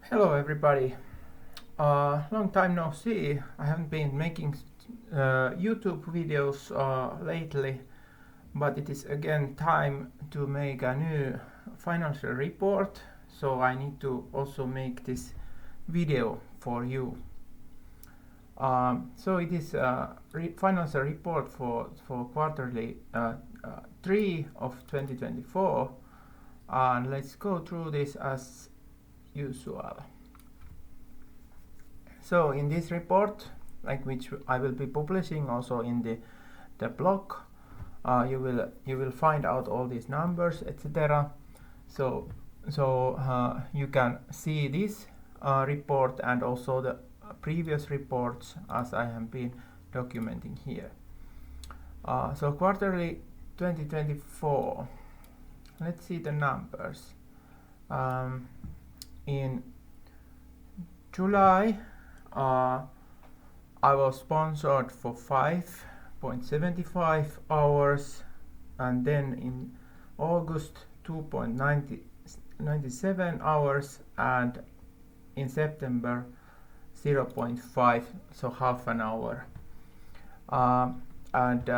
Hello everybody. Long time no see. I haven't been making YouTube videos lately, but it is again time to make a new financial report. So I need to also make this video for you. So it is a financial report for quarterly 3 of 2024, and let's go through this as usual. So in this report, like which I will be publishing also in the blog, you will find out all these numbers, etc. So you can see this report and also the previous reports as I have been documenting here. So quarterly 2024. Let's see the numbers. In July, I was sponsored for 5.75 hours, and then in August 2.97 hours, and in September 0.5, so half an hour. And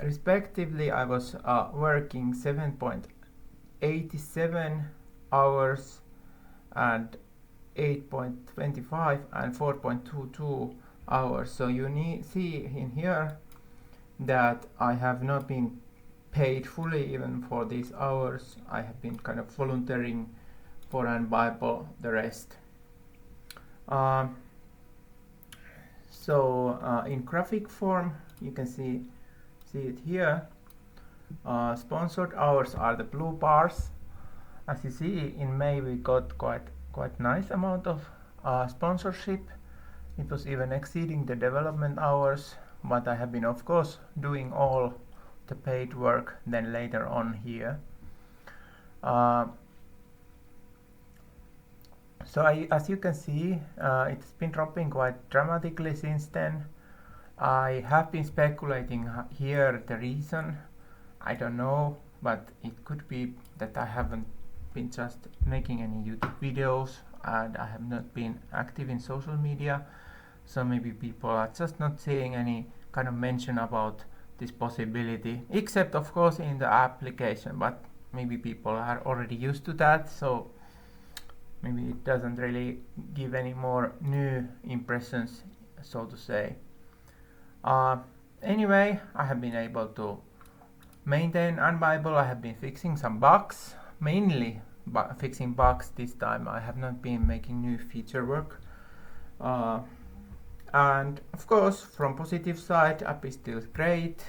respectively, I was working 7.87 hours and 8.25 and 4.22 hours. So you see in here that I have not been paid fully even for these hours. I have been kind of volunteering for and Bible the rest. In graphic form, you can see it here. Sponsored hours are the blue bars. As you see, in May we got quite nice amount of sponsorship. It was even exceeding the development hours, but I have been of course doing all the paid work then later on here. As you can see, it's been dropping quite dramatically since then. I have been speculating here the reason. I don't know, but it could be that I haven't been just making any YouTube videos and I have not been active in social media, so maybe people are just not seeing any kind of mention about this possibility, except of course in the application, but maybe people are already used to that, so maybe it doesn't really give any more new impressions, so to say. Anyway, I have been able to maintain Unbible. I have been fixing some bugs, mainly fixing bugs this time. I have not been making new feature work. And of course, from positive side, app is still great,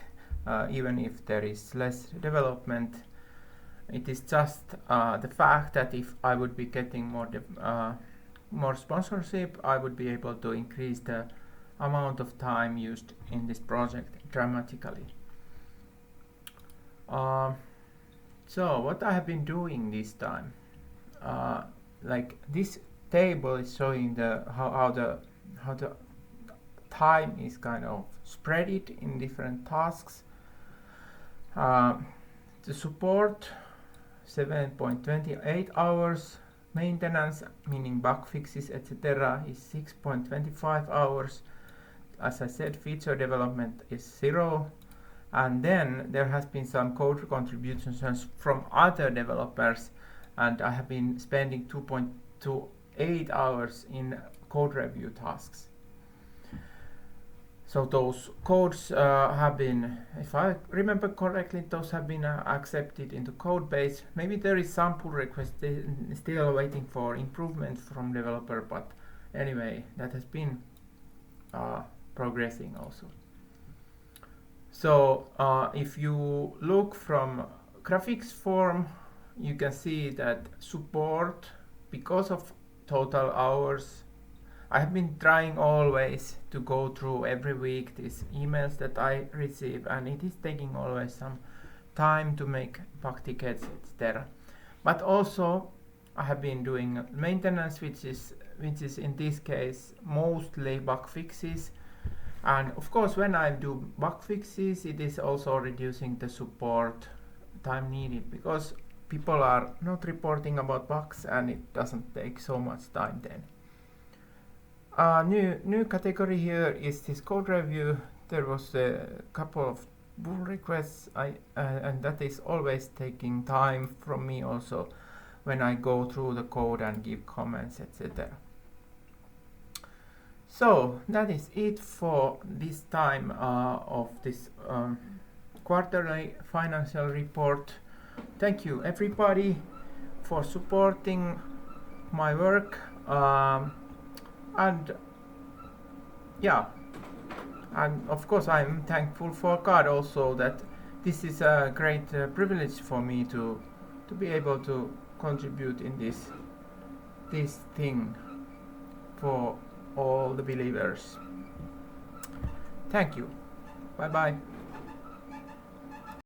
even if there is less development. It is just the fact that if I would be getting more sponsorship, I would be able to increase the amount of time used in this project dramatically. So what I have been doing this time, like this table is showing how the time is kind of spread it in different tasks. The support 7.28 hours, maintenance meaning bug fixes etc. is 6.25 hours. As I said, feature development is 0. And then there has been some code contributions from other developers, and I have been spending 2.28 hours in code review tasks. So those codes have been, if I remember correctly, those have been accepted into code base. Maybe there is some pull request still waiting for improvement from developer, but anyway, that has been progressing also. So if you look from graphics form, you can see that support, because of total hours, I have been trying always to go through every week these emails that I receive, and it is taking always some time to make bug tickets, etc. But also I have been doing maintenance, which is in this case mostly bug fixes. And of course, when I do bug fixes, it is also reducing the support time needed, because people are not reporting about bugs, and it doesn't take so much time then. New category here is this code review. There was a couple of pull requests, and that is always taking time from me also when I go through the code and give comments, etc. So that is it for this time of this quarterly financial report. Thank you everybody for supporting my work, and yeah, and of course I'm thankful for God also that this is a great privilege for me to be able to contribute in this thing for all the believers. Thank you. Bye bye.